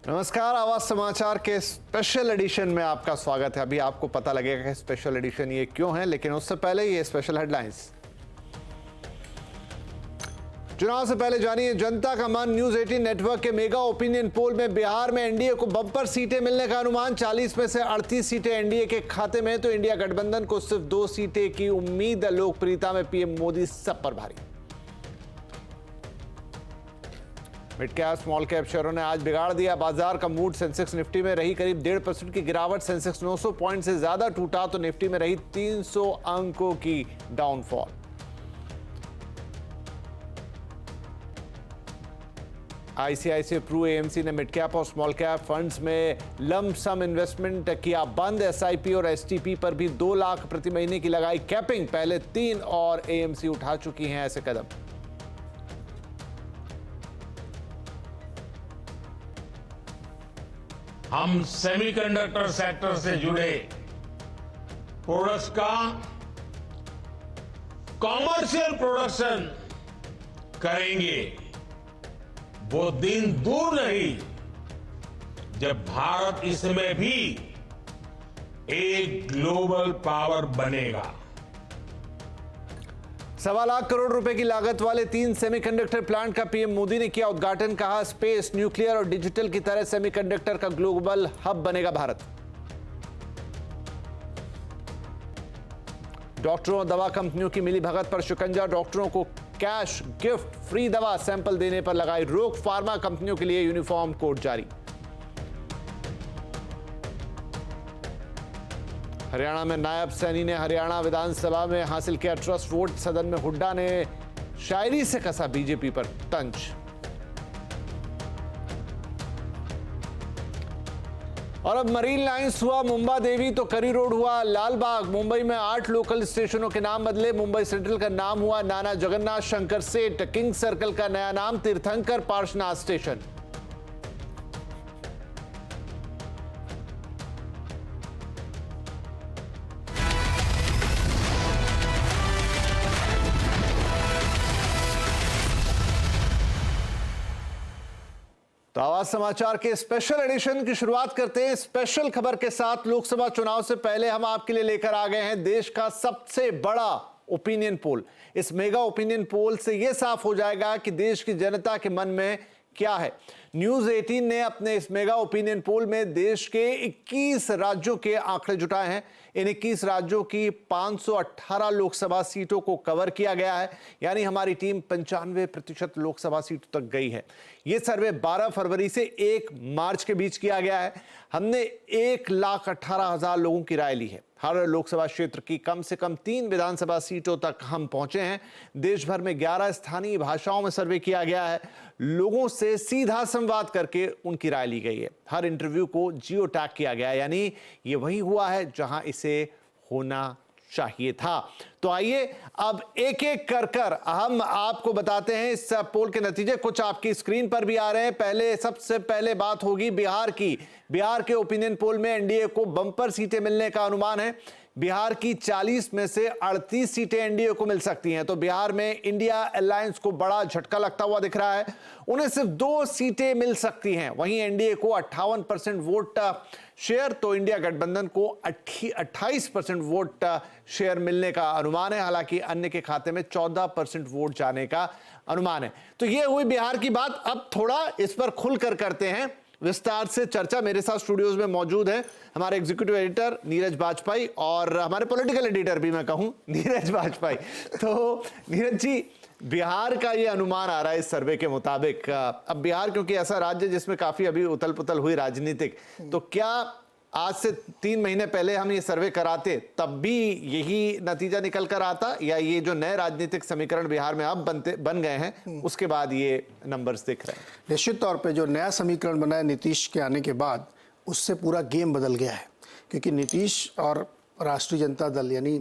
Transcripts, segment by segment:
नमस्कार, आवाज समाचार के स्पेशल एडिशन में आपका स्वागत है। अभी आपको पता लगेगा कि स्पेशल एडिशन ये क्यों है, लेकिन उससे पहले ये स्पेशल हेडलाइंस। चुनाव से पहले जानिए जनता का मन। न्यूज 18 नेटवर्क के मेगा ओपिनियन पोल में बिहार में एनडीए को बम्पर सीटें मिलने का अनुमान। 40 में से 38 सीटें एनडीए के खाते में, तो इंडिया गठबंधन को सिर्फ 2 सीटें की उम्मीद। लोकप्रियता में पीएम मोदी सब पर भारी। मिड कैप स्मॉल कैप शेयरों ने आज बिगाड़ दिया बाजार का मूड। सेंसेक्स निफ्टी में रही करीब 1.5% की गिरावट। सेंसेक्स 900 पॉइंट से ज्यादा टूटा, तो निफ्टी में रही 300 अंकों की डाउनफॉल। आईसीआईसीआई प्रू एएमसी ने मिड कैप और स्मॉल कैप फंड्स में लंप सम इन्वेस्टमेंट किया बंद। एसआईपी और एसटीपी पर भी 2 लाख प्रति महीने की लगाई कैपिंग। पहले 3 और एएमसी उठा चुकी हैं ऐसे कदम। हम सेमीकंडक्टर सेक्टर से जुड़े प्रोडक्ट्स का कॉमर्शियल प्रोडक्शन करेंगे। वो दिन दूर नहीं जब भारत इसमें भी एक ग्लोबल पावर बनेगा। 1.25 लाख करोड़ रुपए की लागत वाले 3 सेमीकंडक्टर प्लांट का पीएम मोदी ने किया उद्घाटन। कहा स्पेस, न्यूक्लियर और डिजिटल की तरह सेमीकंडक्टर का ग्लोबल हब बनेगा भारत। डॉक्टरों और दवा कंपनियों की मिली भगत पर शिकंजा। डॉक्टरों को कैश गिफ्ट, फ्री दवा सैंपल देने पर लगाई रोक। फार्मा कंपनियों के लिए यूनिफॉर्म कोड जारी। हरियाणा में नायब सैनी ने हरियाणा विधानसभा में हासिल किया ट्रस्ट वोट। सदन में हुड्डा ने शायरी से कसा बीजेपी पर तंज। और अब मरीन लाइंस हुआ मुंबा देवी तो करी रोड हुआ लालबाग। मुंबई में 8 लोकल स्टेशनों के नाम बदले। मुंबई सेंट्रल का नाम हुआ नाना जगन्नाथ शंकर सेठ। किंग सर्कल का नया नाम तीर्थंकर पार्श्वनाथ स्टेशन। तो आवाज समाचार के स्पेशल एडिशन की शुरुआत करते हैं स्पेशल खबर के साथ। लोकसभा चुनाव से पहले हम आपके लिए लेकर आ गए हैं देश का सबसे बड़ा ओपिनियन पोल। इस मेगा ओपिनियन पोल से यह साफ हो जाएगा कि देश की जनता के मन में क्या है। न्यूज 18 ने अपने इस मेगा ओपिनियन पोल में देश के 21 राज्यों के आंकड़े जुटाए हैं। इन 21 राज्यों की 518 लोकसभा सीटों को कवर किया गया है, यानी हमारी टीम 95% लोकसभा सीटों तक गई है। यह सर्वे 12 फरवरी से 1 मार्च के बीच किया गया है। हमने 1,18,000 लोगों की राय ली है। हर लोकसभा क्षेत्र की कम से कम 3 विधानसभा सीटों तक हम पहुंचे हैं। देश भर में 11 स्थानीय भाषाओं में सर्वे किया गया है। लोगों से सीधा संवाद करके उनकी राय ली गई है। हर इंटरव्यू को जियो टैग किया गया है, यानी ये वही हुआ है जहां इसे होना चाहिए था। तो आइए अब एक एक कर हम आपको बताते हैं इस पोल के नतीजे। कुछ आपकी स्क्रीन पर भी आ रहे हैं। सबसे पहले बात होगी बिहार की। बिहार के ओपिनियन पोल में एनडीए को बम्पर सीटें मिलने का अनुमान है। बिहार की 40 में से 38 सीटें एनडीए को मिल सकती हैं। तो बिहार में इंडिया अलायंस को बड़ा झटका लगता हुआ दिख रहा है। उन्हें सिर्फ 2 सीटें मिल सकती हैं। वहीं एनडीए को 58% वोट शेयर, तो इंडिया गठबंधन को 28% वोट शेयर मिलने का अनुमान है। हालांकि अन्य के खाते में 14% वोट जाने का अनुमान है। तो यह हुई बिहार की बात। अब थोड़ा इस पर खुलकर करते हैं विस्तार से चर्चा। मेरे साथ स्टूडियोज में मौजूद है हमारे एग्जीक्यूटिव एडिटर नीरज बाजपेयी और हमारे पॉलिटिकल एडिटर भी मैं कहूं नीरज बाजपेयी। तो नीरज जी, बिहार का ये अनुमान आ रहा है इस सर्वे के मुताबिक। अब बिहार क्योंकि ऐसा राज्य जिसमें काफी अभी उथल पुथल हुई राजनीतिक, तो क्या आज से 3 महीने पहले हम ये सर्वे कराते तब भी यही नतीजा निकल कर आता, या ये जो नए राजनीतिक समीकरण बिहार में अब बन गए हैं उसके बाद ये नंबर्स दिख रहे हैं? निश्चित तौर पे जो नया समीकरण बना है नीतीश के आने के बाद, उससे पूरा गेम बदल गया है। क्योंकि नीतीश और राष्ट्रीय जनता दल यानी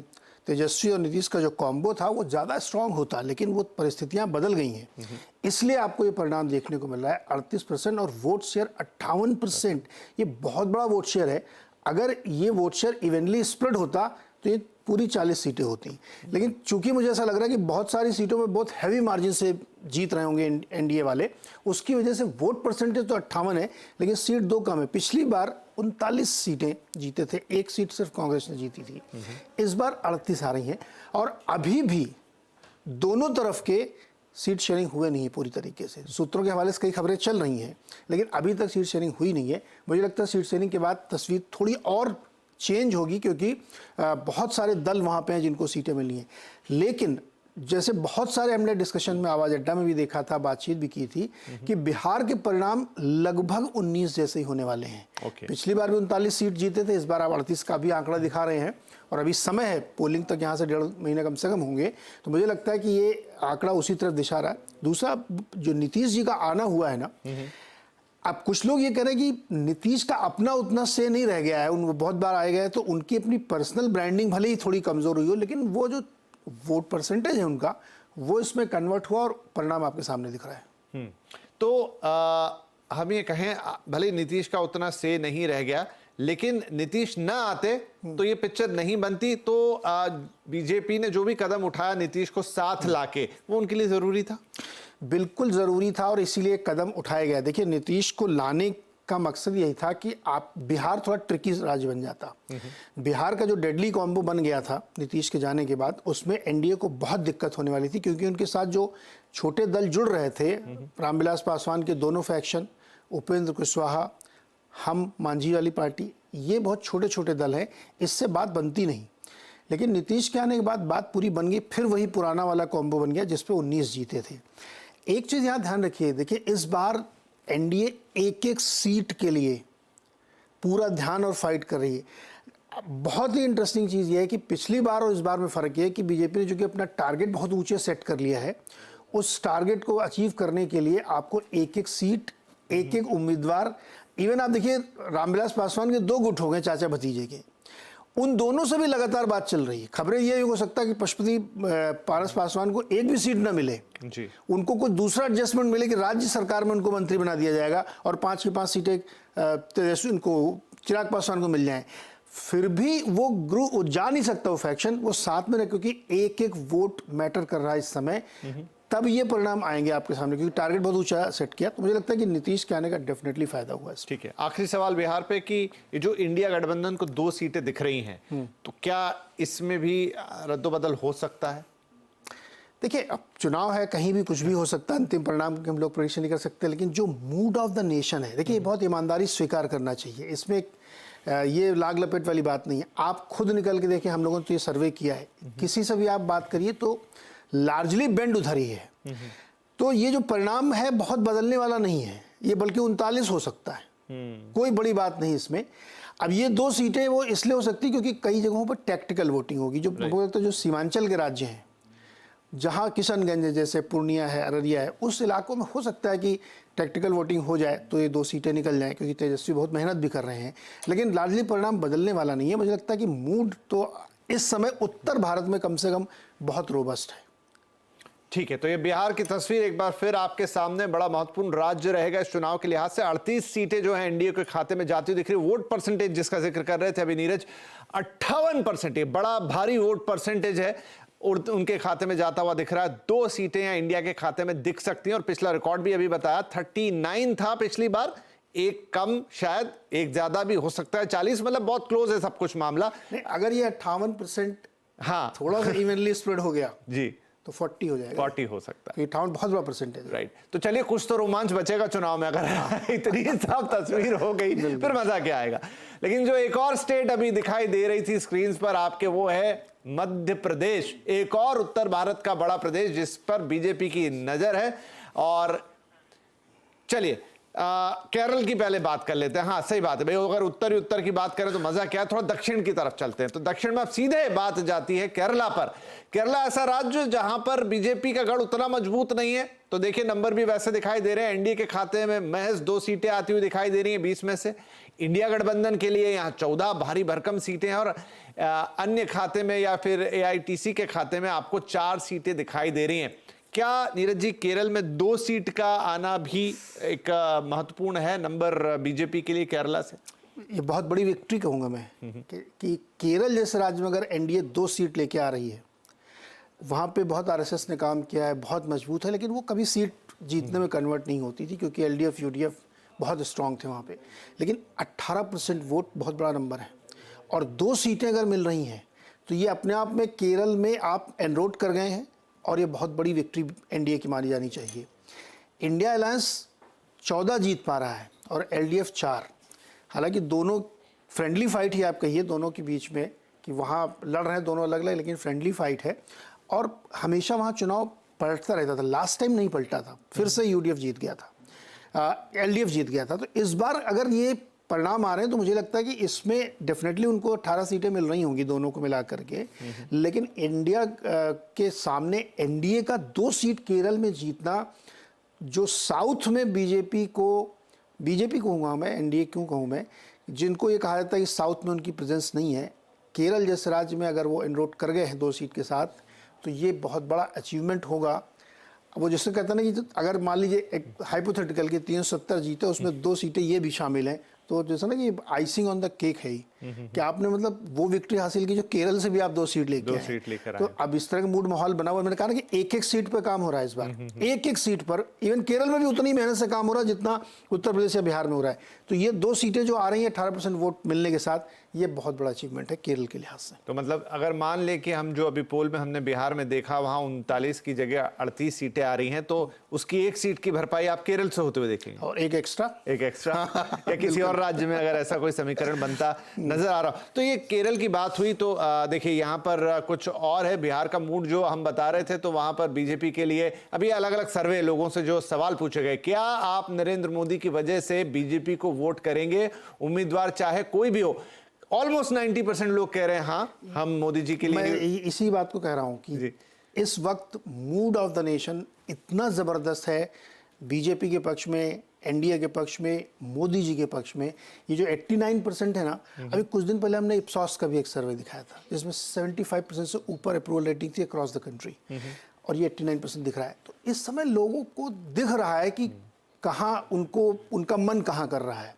तेजस्वी और नीतीश का जो कॉम्बो था वो ज़्यादा स्ट्रांग होता, लेकिन वो परिस्थितियां बदल गई हैं। इसलिए आपको ये परिणाम देखने को मिल रहा है। 38% और वोट शेयर 58%, ये बहुत बड़ा वोट शेयर है। अगर ये वोट शेयर इवनली स्प्रेड होता तो ये पूरी 40 सीटें होती। लेकिन चूंकि मुझे ऐसा लग रहा है कि बहुत सारी सीटों में बहुत हैवी मार्जिन से जीत रहे होंगे एनडीए वाले, उसकी वजह से वोट परसेंटेज तो 58 है, लेकिन सीट 2 कम है। पिछली बार 39 सीटें जीते थे, 1 सीट सिर्फ कांग्रेस ने जीती थी। इस बार 38 आ रही हैं, और अभी भी दोनों तरफ के सीट शेयरिंग हुए नहीं है पूरी तरीके से। सूत्रों के हवाले से कई खबरें चल रही हैं, लेकिन अभी तक सीट शेयरिंग हुई नहीं है। मुझे लगता है सीट शेयरिंग के बाद तस्वीर थोड़ी और चेंज होगी, क्योंकि बहुत सारे दल वहाँ पे हैं जिनको सीटें मिली हैं। लेकिन जैसे बहुत सारे हमने डिस्कशन में आवाज़ अड्डा में भी देखा था, बातचीत भी की थी, कि बिहार के परिणाम लगभग 19 जैसे ही होने वाले हैं। पिछली बार भी 39 सीट जीते थे, इस बार आप 38 का भी आंकड़ा दिखा रहे हैं, और अभी समय है, पोलिंग तक यहाँ से 1.5 महीने कम से कम होंगे। तो मुझे लगता है कि ये आंकड़ा उसी तरफ दिशा रहा है। दूसरा, जो नीतीश जी का आना हुआ है ना, अब कुछ लोग ये कह रहे हैं कि नीतीश का अपना उतना से नहीं रह गया है, उन बहुत बार आए गए, तो उनकी अपनी पर्सनल ब्रांडिंग भले ही थोड़ी कमज़ोर हुई हो, लेकिन वो जो वोट परसेंटेज है उनका, वो इसमें कन्वर्ट हुआ और परिणाम आपके सामने दिख रहा है। तो हम ये कहें, भले नीतीश का उतना से नहीं रह गया, लेकिन नीतीश ना आते तो ये पिक्चर नहीं बनती। तो बीजेपी ने जो भी कदम उठाया नीतीश को साथ लाके, वो उनके लिए जरूरी था। बिल्कुल ज़रूरी था, और इसीलिए कदम उठाया गया। देखिए, नीतीश को लाने का मकसद यही था कि आप बिहार थोड़ा ट्रिकी राज्य बन जाता। बिहार का जो डेडली कॉम्बो बन गया था नीतीश के जाने के बाद, उसमें एनडीए को बहुत दिक्कत होने वाली थी, क्योंकि उनके साथ जो छोटे दल जुड़ रहे थे, रामविलास पासवान के दोनों फैक्शन, उपेंद्र कुशवाहा, हम मांझी वाली पार्टी, ये बहुत छोटे छोटे दल हैं, इससे बात बनती नहीं। लेकिन नीतीश के आने के बाद बात पूरी बन गई, फिर वही पुराना वाला कॉम्बो बन गया जिस पे 19 जीते थे। एक चीज़ यहाँ ध्यान रखिए, देखिए इस बार एनडीए एक एक सीट के लिए पूरा ध्यान और फाइट कर रही है। बहुत ही इंटरेस्टिंग चीज़ ये है कि पिछली बार और इस बार में फ़र्क ये है कि बीजेपी ने जो कि अपना टारगेट बहुत ऊंचे सेट कर लिया है, उस टारगेट को अचीव करने के लिए आपको एक एक सीट, एक एक उम्मीदवार, इवन आप देखिए रामविलास पासवान के 2 गुट हो गए चाचा भतीजे के, उन दोनों से भी लगातार बात चल रही है। खबरें ये हो सकता है कि पशुपति पारस पासवान को एक भी सीट न मिले जी, उनको कुछ दूसरा एडजस्टमेंट मिले कि राज्य सरकार में उनको मंत्री बना दिया जाएगा और 5 की 5 सीटें तेजस्वी इनको चिराग पासवान को मिल जाएं। फिर भी वो ग्रुप जा नहीं सकता, वो फैक्शन वो साथ में रहे, क्योंकि एक एक वोट मैटर कर रहा है इस समय। तब ये परिणाम आएंगे आपके सामने, क्योंकि टारगेट बहुत ऊंचा सेट किया। तो मुझे लगता है कि नीतीश के आने का डेफिनेटली फायदा हुआ है। ठीक है, आखिरी सवाल बिहार पे कि ये जो इंडिया गठबंधन को 2 सीटें दिख रही हैं, तो क्या इसमें भी रद्दोबदल हो सकता है? देखिए, अब चुनाव है, कहीं भी कुछ भी हो सकता है, अंतिम परिणाम के हम लोग प्रेडिक्शन नहीं कर सकते, लेकिन जो मूड ऑफ द नेशन है, देखिए बहुत ईमानदारी स्वीकार करना चाहिए। इसमें ये लाग लपेट वाली बात नहीं है। आप खुद निकल के देखिए, हम लोगों ने तो ये सर्वे किया है, किसी से भी आप बात करिए तो लार्जली बेंड उधर ही है। तो ये जो परिणाम है बहुत बदलने वाला नहीं है, ये बल्कि 39 हो सकता है, कोई बड़ी बात नहीं इसमें। अब ये 2 सीटें वो इसलिए हो सकती क्योंकि कई जगहों पर टैक्टिकल वोटिंग होगी। जो सीमांचल के राज्य हैं, जहाँ किशनगंज जैसे पूर्णिया है, अररिया है, उस इलाकों में हो सकता है कि टैक्टिकल वोटिंग हो जाए तो ये 2 सीटें निकल जाएं, क्योंकि तेजस्वी बहुत मेहनत भी कर रहे हैं। लेकिन लार्जली परिणाम बदलने वाला नहीं है। मुझे लगता है कि मूड तो इस समय उत्तर भारत में कम से कम बहुत रोबस्ट है। ठीक है, तो ये बिहार की तस्वीर एक बार फिर आपके सामने, बड़ा महत्वपूर्ण राज्य रहेगा इस चुनाव के लिहाज से। 38 सीटें जो हैं एनडीए के खाते में जाती हुई दिख रही है। वोट परसेंटेज जिसका जिक्र कर रहे थे अभी नीरज, 58%, बड़ा भारी वोट परसेंटेज है और उनके खाते में जाता हुआ दिख रहा है। 2 सीटें या इंडिया के खाते में दिख सकती हैं, और पिछला रिकॉर्ड भी अभी बताया 39 था पिछली बार, एक कम शायद एक ज्यादा भी हो सकता है, 40 मतलब बहुत क्लोज है सब कुछ मामला। अगर ये 58% हाँ थोड़ा सा इवनली स्प्रेड हो गया जी तो 40 हो जाएगा, 40 हो सकता है। 58 बहुत बड़ा परसेंटेज, राइट। तो चलिए, कुछ तो रोमांच बचेगा चुनाव में, अगर इतनी साफ तस्वीर हो गई फिर मजा क्या आएगा। लेकिन जो एक और स्टेट अभी दिखाई दे रही थी स्क्रीन पर आपके, वो है मध्य प्रदेश, एक और उत्तर भारत का बड़ा प्रदेश जिस पर बीजेपी की नजर है। और चलिए केरल की पहले बात कर लेते हैं। हाँ सही बात है भाई, अगर उत्तर की बात करें तो मजा क्या है, थोड़ा दक्षिण की तरफ चलते हैं। तो दक्षिण में अब सीधे बात जाती है केरला पर। केरला ऐसा राज्य जहां पर बीजेपी का गढ़ उतना मजबूत नहीं है। तो देखिए, नंबर भी वैसे दिखाई दे रहे हैं। एनडीए के खाते में महज 2 सीटें आती हुई दिखाई दे रही हैं 20 में से। इंडिया गठबंधन के लिए यहाँ 14 भारी भरकम सीटें हैं, और अन्य खाते में या फिर एआईटीसी के खाते में आपको 4 सीटें दिखाई दे रही हैं। क्या नीरज जी, केरल में 2 सीट का आना भी एक महत्वपूर्ण है नंबर बीजेपी के लिए केरला से? ये बहुत बड़ी विक्ट्री कहूँगा मैं कि केरल जैसे राज्य में अगर एनडीए 2 सीट लेके आ रही है, वहाँ पे बहुत आरएसएस ने काम किया है, बहुत मजबूत है, लेकिन वो कभी सीट जीतने में कन्वर्ट नहीं होती थी क्योंकि एलडीएफ यूडीएफ बहुत स्ट्रांग थे वहाँ पे। लेकिन 18% वोट बहुत बड़ा नंबर है और 2 सीटें अगर मिल रही हैं तो ये अपने आप में केरल में आप एनरोड कर गए हैं और ये बहुत बड़ी विक्ट्री एनडीए की मानी जानी चाहिए। इंडिया अलायंस 14 जीत पा रहा है और एलडीएफ 4। हालांकि दोनों फ्रेंडली फाइट ही आप कहिए दोनों के बीच में कि वहाँ लड़ रहे हैं दोनों अलग अलग, लेकिन फ्रेंडली फाइट है और हमेशा वहाँ चुनाव पलटता रहता था। लास्ट टाइम नहीं पलटा था, फिर से यूडीएफ जीत गया था, एलडीएफ जीत गया था। तो इस बार अगर ये परिणाम आ रहे हैं तो मुझे लगता है कि इसमें डेफिनेटली उनको 18 सीटें मिल रही होंगी दोनों को मिला करके। लेकिन इंडिया के सामने एनडीए का 2 सीट केरल में जीतना, जो साउथ में बीजेपी कहूँगा मैं, एनडीए क्यों कहूँ मैं, जिनको ये कहा जाता है कि साउथ में उनकी प्रेजेंस नहीं है, केरल जैसे राज्य में अगर वो एनरोड कर गए हैं 2 सीट के साथ तो ये बहुत बड़ा अचीवमेंट होगा। वो जिससे कहते हैं ना कि अगर मान लीजिए एक हाइपोथेटिकल के 370 जीते उसमें 2 सीटें ये भी शामिल हैं, तो जैसे ना कि आइसिंग ऑन द केक है ही कि आपने मतलब वो विक्ट्री हासिल की जो केरल से भी आप 2 सीट लेके आए। तो अब इस तरह का मूड माहौल बना हुआ। मैंने कहा ना कि एक सीट पर काम हो रहा है इस बार, एक सीट पर। इवन केरल में भी उतनी मेहनत से काम हो रहा है जितना उत्तर प्रदेश या बिहार में हो रहा है। तो ये 2 सीटें जो आ रही हैं 18% वोट मिलने के साथ, ये बहुत बड़ा अचीवमेंट है केरल के लिहाज से। तो मतलब अगर मान ले कि हम जो अभी पोल में हमने बिहार में देखा वहाँ 39 की जगह 38 सीटें आ रही हैं, तो उसकी 1 सीट की भरपाई आप केरल से होते हुए देखेंगे और एक एक्स्ट्रा या किसी और राज्य में अगर ऐसा कोई समीकरण बनता नजर आ रहा। तो ये केरल की बात हुई। तो देखिए यहाँ पर कुछ और है। बिहार का मूड जो हम बता रहे थे, तो वहां पर बीजेपी के लिए अभी अलग अलग सर्वे लोगों से जो सवाल पूछे गए, क्या आप नरेंद्र मोदी की वजह से बीजेपी को वोट करेंगे, उम्मीदवार चाहे कोई भी हो? ऑलमोस्ट 90% लोग कह रहे हैं हाँ हम मोदी जी के लिए। मैं इसी बात को कह रहा हूं कि इस वक्त मूड ऑफ द नेशन इतना जबरदस्त है बीजेपी के पक्ष में, एनडीए के पक्ष में, मोदी जी के पक्ष में। ये जो 89% है ना, अभी कुछ दिन पहले हमने इप्सॉस का भी एक सर्वे दिखाया था जिसमें 75% से ऊपर अप्रूवल रेटिंग थी अक्रॉस द कंट्री, और ये 89% दिख रहा है। तो इस समय लोगों को दिख रहा है कि कहाँ उनका मन कहाँ कर रहा है,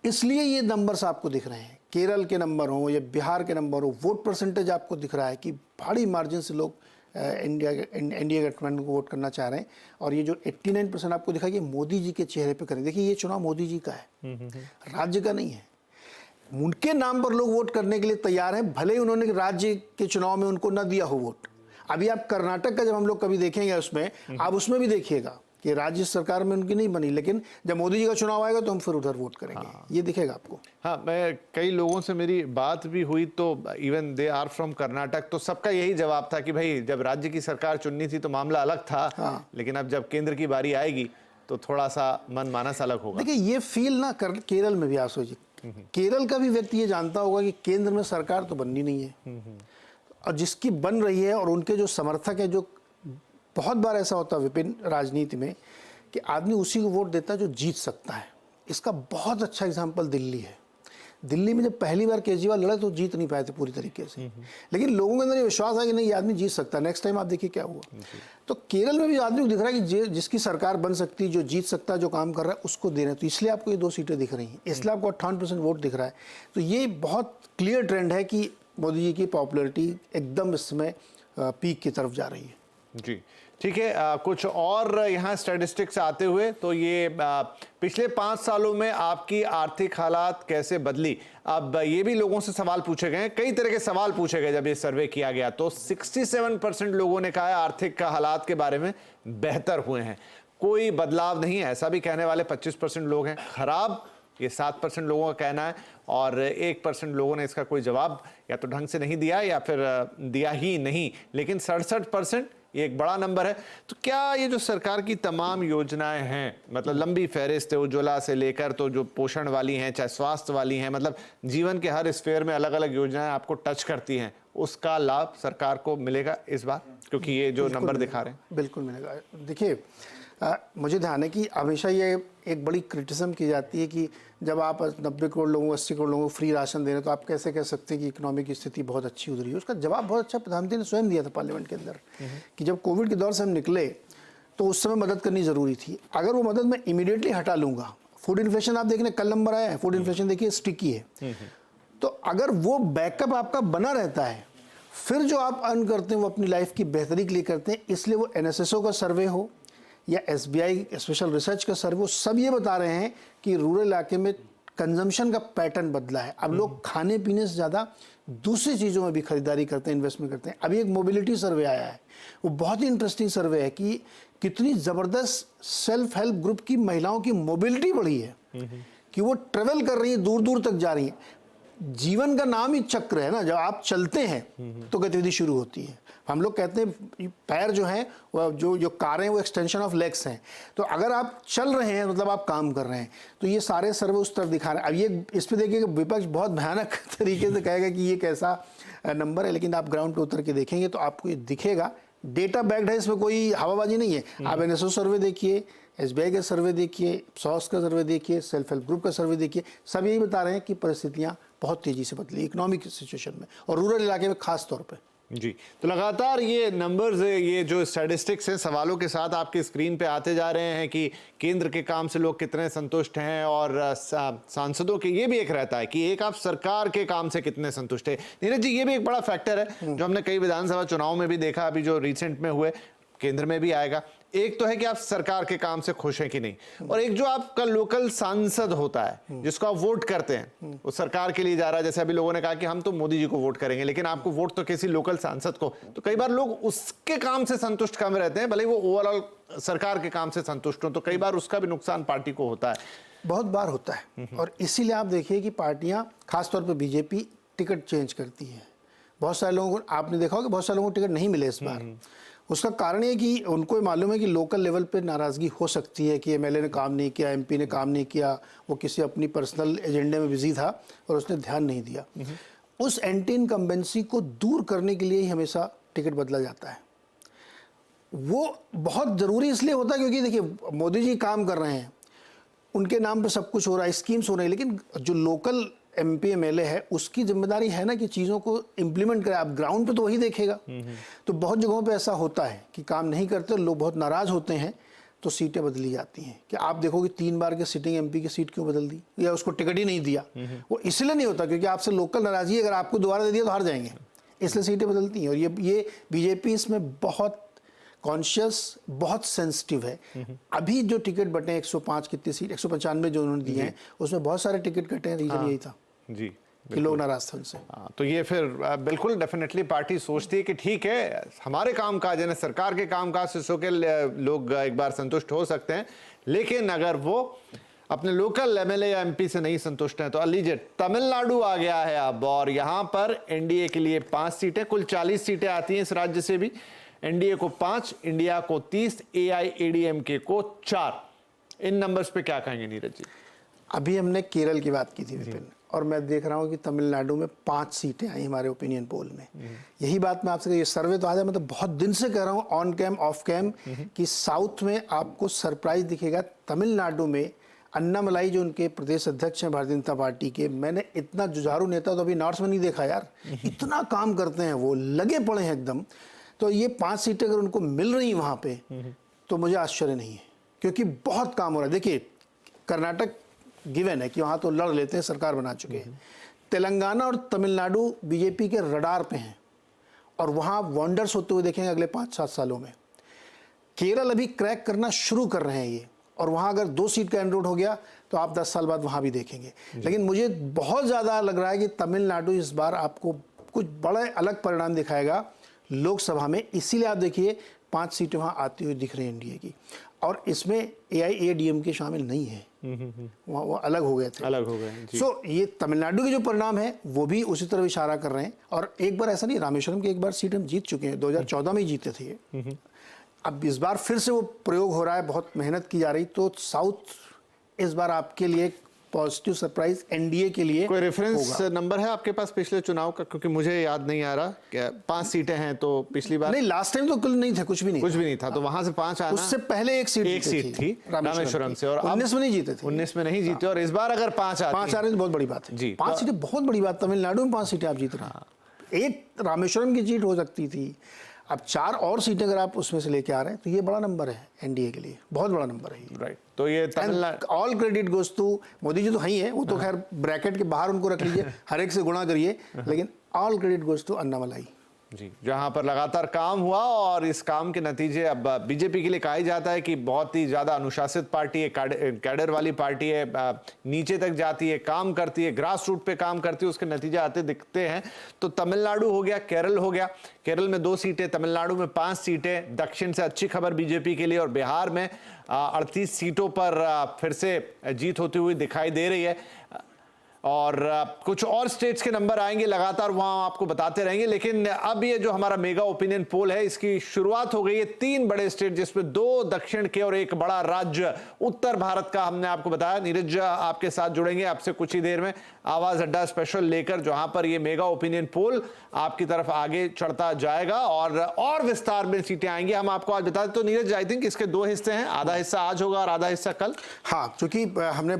इसलिए ये नंबर्स आपको दिख रहे हैं। केरल के नंबर हो या बिहार के नंबर हो, वोट परसेंटेज आपको दिख रहा है कि भारी मार्जिन से लोग एनडीए गठबंधन को वोट करना चाह रहे हैं। और ये जो 89% आपको दिखा कि मोदी जी के चेहरे पे करें। देखिए ये चुनाव मोदी जी का है, राज्य का नहीं है। उनके नाम पर लोग वोट करने के लिए तैयार हैं, भले ही उन्होंने राज्य के चुनाव में उनको न दिया हो वोट। अभी आप कर्नाटक का जब हम लोग कभी देखेंगे उसमें, आप उसमें भी देखिएगा कि राज्य सरकार में उनकी नहीं बनी, लेकिन जब मोदी जी का चुनाव आएगा तो हम फिर उधर वोट करेंगे। ये दिखेगा आपको। हाँ, मैं कई लोगों से मेरी बात भी हुई तो even they are from Karnataka, तो सबका यही जवाब था कि भाई जब राज्य की सरकार चुननी थी तो मामला अलग था, लेकिन अब जब केंद्र की बारी आएगी तो थोड़ा सा मन मानस अलग होगा। देखिए ये फील ना केरल में भी आप सोचिए, केरल का भी व्यक्ति ये जानता होगा कि केंद्र में सरकार तो बननी नहीं है, और जिसकी बन रही है और उनके जो समर्थक है, जो बहुत बार ऐसा होता है विपिन राजनीति में कि आदमी उसी को वोट देता है जो जीत सकता है। इसका बहुत अच्छा एग्जांपल दिल्ली है। दिल्ली में जब पहली बार केजरीवाल लड़े तो जीत नहीं पाए थे पूरी तरीके से, लेकिन लोगों के अंदर ये विश्वास है कि नहीं ये आदमी जीत सकता है। नेक्स्ट टाइम आप देखिए क्या हुआ। तो केरल में भी आदमी को दिख रहा है कि जिसकी सरकार बन सकती है, जो जीत सकता है, जो काम कर रहा है, उसको दे रहे हैं। तो इसलिए आपको ये 2 सीटें दिख रही हैं, इसलिए आपको 58% वोट दिख रहा है। तो ये बहुत क्लियर ट्रेंड है कि मोदी जी की पॉपुलरिटी एकदम इस समय पीक की तरफ जा रही है। जी ठीक है। कुछ और यहाँ स्टैटिस्टिक्स आते हुए, तो ये पिछले 5 सालों में आपकी आर्थिक हालात कैसे बदली, अब ये भी लोगों से सवाल पूछे गए। कई तरह के सवाल पूछे गए जब ये सर्वे किया गया, तो 67% लोगों ने कहा है आर्थिक हालात के बारे में बेहतर हुए हैं, कोई बदलाव नहीं है। ऐसा भी कहने वाले 25% लोग हैं। खराब ये 7% लोगों का कहना है, और 1% लोगों ने इसका कोई जवाब या तो ढंग से नहीं दिया या फिर दिया ही नहीं। लेकिन 67% ये एक बड़ा नंबर है। तो क्या ये जो सरकार की तमाम योजनाएं हैं, मतलब लंबी फहरिस्त है, उज्ज्वला से लेकर तो जो पोषण वाली हैं, चाहे स्वास्थ्य वाली हैं, मतलब जीवन के हर स्फेयर में अलग अलग योजनाएं आपको टच करती हैं, उसका लाभ सरकार को मिलेगा इस बार, क्योंकि ये जो नंबर दिखा रहे हैं? बिल्कुल मिलेगा। देखिए मुझे ध्यान है कि हमेशा ये एक बड़ी क्रिटिसिज्म की जाती है कि जब आप 90 करोड़ लोगों 80 करोड़ लोगों को फ्री राशन दे रहे हैं तो आप कैसे कह सकते हैं कि इकोनॉमी की स्थिति बहुत अच्छी उधरी है। उसका जवाब बहुत अच्छा प्रधानमंत्री ने स्वयं दिया था पार्लियामेंट के अंदर कि जब कोविड के दौर से हम निकले तो उस समय मदद करनी ज़रूरी थी। अगर वो मदद मैं इमीडिएटली हटा लूँगा, फूड इन्फ्लेशन आप देख रहे हैं, कल नंबर आया है, फूड इन्फ्लेशन देखिए स्टिकी है। तो अगर वो बैकअप आपका बना रहता है, फिर जो आप अर्न करते हैं वो अपनी लाइफ की बेहतरी के लिए करते हैं। इसलिए वो NSSO का सर्वे हो या SBI स्पेशल रिसर्च का सर्वे, सब ये बता रहे हैं कि रूरल इलाके में कंजम्पशन का पैटर्न बदला है। अब लोग खाने पीने से ज़्यादा दूसरी चीज़ों में भी खरीदारी करते हैं, इन्वेस्टमेंट करते हैं। अभी एक मोबिलिटी सर्वे आया है, वो बहुत ही इंटरेस्टिंग सर्वे है कि कितनी ज़बरदस्त सेल्फ हेल्प ग्रुप की महिलाओं की मोबिलिटी बढ़ी है, कि वो ट्रेवल कर रही है, दूर दूर तक जा रही हैं। जीवन का नाम ही चक्र है ना, जब आप चलते हैं तो गतिविधि शुरू होती है। हम लोग कहते हैं पैर जो हैं, वो जो कारें वो एक्सटेंशन ऑफ लेग्स हैं। तो अगर आप चल रहे हैं मतलब आप काम कर रहे हैं। तो ये सारे सर्वे उस तरफ दिखा रहे हैं। अब ये इस पे देखिए कि विपक्ष बहुत भयानक तरीके से कहेगा कि ये कैसा नंबर है, लेकिन आप ग्राउंड पे उतर के देखेंगे तो आपको ये दिखेगा। डेटा बैक्ड है, इसमें कोई हवाबाजी नहीं है। आप NSO सर्वे देखिए, SBI का सर्वे देखिए, SOS का सर्वे देखिए, सेल्फ हेल्प ग्रुप का सर्वे देखिए, सब यही बता रहे हैं कि परिस्थितियां बहुत तेजी से बदली इकोनॉमिक सिचुएशन में, और रूरल इलाके में खास तौर पे। जी, तो लगातार ये नंबर्स, ये जो स्टैटिस्टिक्स हैं सवालों के साथ आपकी स्क्रीन पे आते जा रहे हैं कि केंद्र के काम से लोग कितने संतुष्ट हैं, और सांसदों के ये भी एक रहता है कि एक आप सरकार के काम से कितने संतुष्ट है। नीरज जी, ये भी एक बड़ा फैक्टर है जो हमने कई विधानसभा चुनाव में भी देखा, अभी जो रिसेंट में हुए, केंद्र में भी आएगा। एक तो है कि आप सरकार के काम से खुश हैं कि नहीं, और एक जो आपका लोकल सांसद होता है जिसको आप वोट करते हैं, वो सरकार के लिए जा रहा है। जैसे अभी लोगों ने कहा कि हम तो मोदी जी को वोट करेंगे, लेकिन आपको वोट तो किसी लोकल सांसद को, तो कई बार लोग उसके काम से संतुष्ट कम रहते हैं, भले ही वो ओवरऑल सरकार के काम से संतुष्ट हो, तो कई बार उसका भी नुकसान पार्टी को होता है। बहुत बार होता है, और इसीलिए आप देखिए कि पार्टियां, खासतौर पर BJP, टिकट चेंज करती है। बहुत सारे लोगों को आपने देखा होगा, बहुत सारे लोगों को टिकट नहीं मिले इस बार। उसका कारण ये कि उनको मालूम है कि लोकल लेवल पे नाराज़गी हो सकती है कि MLA ने काम नहीं किया, MP ने काम नहीं किया, वो किसी अपनी पर्सनल एजेंडे में बिजी था और उसने ध्यान नहीं दिया। उस एंटी इनकम्बेंसी को दूर करने के लिए ही हमेशा टिकट बदला जाता है। वो बहुत ज़रूरी इसलिए होता है क्योंकि देखिए मोदी जी काम कर रहे हैं, उनके नाम पे सब कुछ हो रहा है, स्कीम्स हो रही है, लेकिन जो लोकल MP MLA है उसकी जिम्मेदारी है ना कि चीज़ों को इम्प्लीमेंट करें। आप ग्राउंड पे तो वही देखेगा। तो बहुत जगहों पे ऐसा होता है कि काम नहीं करते, लोग बहुत नाराज़ होते हैं, तो सीटें बदली जाती हैं। कि आप देखोगे 3 बार के सिटिंग MP की सीट क्यों बदल दी, या उसको टिकट ही नहीं दिया। वो इसलिए नहीं होता क्योंकि आपसे लोकल नाराज़गी, अगर आपको दोबारा दे दिया तो हार जाएंगे, इसलिए सीटें बदलती हैं। और ये BJP इसमें बहुत कॉन्शियस, बहुत सेंसिटिव है। अभी जो टिकट बटे 105 कितनी सीट, 195 जो उन्होंने दिए हैं, उसमें बहुत सारे टिकट कटे हैं। रीजन यही था जी कि लोग नाराज थे उनसे। तो ये फिर बिल्कुल डेफिनेटली पार्टी सोचती है कि ठीक है, हमारे काम काज यानी सरकार के काम काज से के लोग एक बार संतुष्ट हो सकते हैं, लेकिन अगर वो अपने लोकल MLA या MP से नहीं संतुष्ट हैं तो लीजिए तमिलनाडु आ गया है अब, और यहाँ पर NDA के लिए 5 सीटें, कुल 40 सीटें आती हैं इस राज्य से भी। NDA को 5, इंडिया को 30, AIADMK को 4। इन नंबर्स पे क्या कहेंगे नीरज जी? अभी हमने केरल की बात की थी विपिन, और मैं देख रहा हूँ कि तमिलनाडु में 5 सीटें आई हमारे ओपिनियन पोल में। यही बात मैं आपसे, ये सर्वे तो आज मैं तो बहुत दिन से कह रहा हूँ ऑन कैम ऑफ कैम कि साउथ में आपको सरप्राइज दिखेगा। तमिलनाडु में अन्नामलाई जो उनके प्रदेश अध्यक्ष हैं भारतीय जनता पार्टी के, मैंने इतना जुझारू नेता तो अभी नॉर्थ में नहीं देखा यार। इतना काम करते हैं, वो लगे पड़े हैं एकदम। तो ये 5 सीटें अगर उनको मिल रही वहाँ पे तो मुझे आश्चर्य नहीं है, क्योंकि बहुत काम हो रहा है। देखिए कर्नाटक गिवन है कि वहाँ तो लड़ लेते हैं, सरकार बना चुके हैं। तेलंगाना और तमिलनाडु BJP के रडार पे हैं, और वहाँ वंडर्स होते हुए देखेंगे अगले 5-7 सालों में। केरल अभी क्रैक करना शुरू कर रहे हैं ये, और वहाँ अगर 2 सीट का एनरोड हो गया तो आप 10 साल बाद वहाँ भी देखेंगे। लेकिन मुझे बहुत ज़्यादा लग रहा है कि तमिलनाडु इस बार आपको कुछ बड़ा अलग परिणाम दिखाएगा लोकसभा में। इसीलिए आप देखिए 5 सीटें वहाँ आती हुई दिख रही हैं NDA की, और इसमें AIADMK शामिल नहीं है, वहाँ वो अलग हो गए थे, अलग हो गए। सो ये तमिलनाडु के जो परिणाम है वो भी उसी तरह इशारा कर रहे हैं। और एक बार ऐसा नहीं, रामेश्वरम की एक बार सीट हम जीत चुके हैं, 2014 में ही जीते थे ये। अब इस बार फिर से वो प्रयोग हो रहा है, बहुत मेहनत की जा रही। तो साउथ इस बार आपके लिए पॉजिटिव सरप्राइज NDA के लिए। कोई रेफरेंस नंबर है आपके पास पिछले चुनाव का? क्योंकि मुझे याद नहीं आ रहा। क्या 5 सीटें हैं तो पिछली बार नहीं, लास्ट टाइम तो कुल नहीं थे, कुछ भी नहीं था, तो वहां से 5 आना। उससे पहले एक सीट थी रामेश्वरम से, और 19 में नहीं जीते थे। 19 में नहीं जीते, और इस बार अगर 5 आ रहे हैं तो बहुत बड़ी बात है जी। 5 सीटें बहुत बड़ी बात। तमिलनाडु में 5 सीटें आप जीत रहे हैं। एक रामेश्वरम की जीत हो सकती थी, अब 4 और सीटें अगर आप उसमें से लेके आ रहे हैं तो ये बड़ा नंबर है एनडीए के लिए, बहुत बड़ा नंबर है ये। राइट, तो ये Tamil Nadu, all credit goes to Modi ji तो है ही है, वो तो खैर ब्रैकेट के बाहर उनको रख लीजिए, हर एक से गुणा करिए, लेकिन all credit goes to Annamalai ji, जहां पर लगातार काम हुआ और इस काम के नतीजे अब बीजेपी के लिए कहा जाता है कि बहुत ही ज्यादा अनुशासित पार्टी है, कैडर वाली पार्टी है, नीचे तक जाती है, काम करती है, ग्रास रूट पे काम करती है, उसके नतीजे आते दिखते हैं। तो तमिलनाडु हो गया, केरल हो गया, केरल में 2 सीटें, तमिलनाडु में 5 सीटें, दक्षिण से अच्छी खबर बीजेपी के लिए, और बिहार में 38 सीटों पर फिर से जीत होती हुई दिखाई दे रही है। और कुछ और स्टेट्स के नंबर आएंगे लगातार, वहां आपको बताते रहेंगे। लेकिन अब ये जो हमारा मेगा ओपिनियन पोल है, इसकी शुरुआत हो गई है। 3 बड़े स्टेट, जिसमें 2 दक्षिण के और 1 बड़ा राज्य उत्तर भारत का हमने आपको बताया। नीरज आपके साथ जुड़ेंगे आपसे कुछ ही देर में आवाज अड्डा स्पेशल लेकर, जहां पर ये मेगा ओपिनियन पोल आपकी तरफ आगे चढ़ता जाएगा और विस्तार में सीटें आएंगी। हम आपको आज बता दें तो नीरज, आई थिंक इसके 2 हिस्से हैं, आधा हिस्सा आज होगा और आधा हिस्सा कल। हाँ, क्योंकि हमने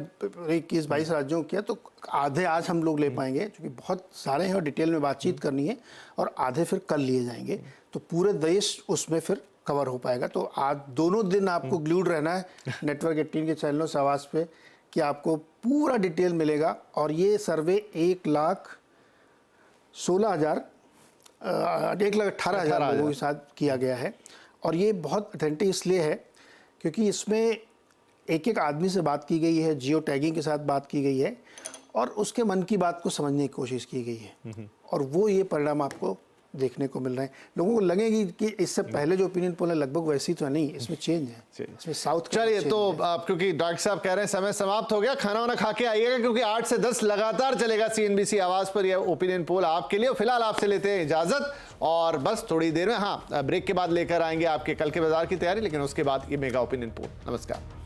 21-22 राज्यों किया तो आधे आज हम लोग ले पाएंगे, क्योंकि बहुत सारे हैं और डिटेल में बातचीत करनी है, और आधे फिर कल लिए जाएंगे, तो पूरे देश उसमें फिर कवर हो पाएगा। तो आज दोनों दिन आपको ग्लूड रहना है नेटवर्क 18 के चैनलों से आवाज़ पे, कि आपको पूरा डिटेल मिलेगा। और ये सर्वे 1,18,000 लोगों के साथ किया गया है, और ये बहुत ऑथेंटिक इसलिए है क्योंकि इसमें एक आदमी से बात की गई है, जियो टैगिंग के साथ बात की गई है, और उसके मन की बात को समझने की कोशिश की गई है, और वो ये परिणाम आपको देखने को मिल रहे हैं। लोगों को लगेगी कि इससे पहले जो ओपिनियन पोल है लगभग वैसी तो नहीं, इसमें चेंज है, इसमें साउथ। चलिए, तो आप, क्योंकि डॉक्टर साहब कह रहे हैं समय समाप्त हो गया, खाना वाना खा के आइएगा, क्योंकि 8 से 10 लगातार चलेगा CNBC आवाज पर यह ओपिनियन पोल आपके लिए। फिलहाल आपसे लेते हैं इजाजत, और बस थोड़ी देर में ब्रेक के बाद लेकर आएंगे आपके कल के बाजार की तैयारी, लेकिन उसके बाद ये मेगा ओपिनियन पोल। नमस्कार।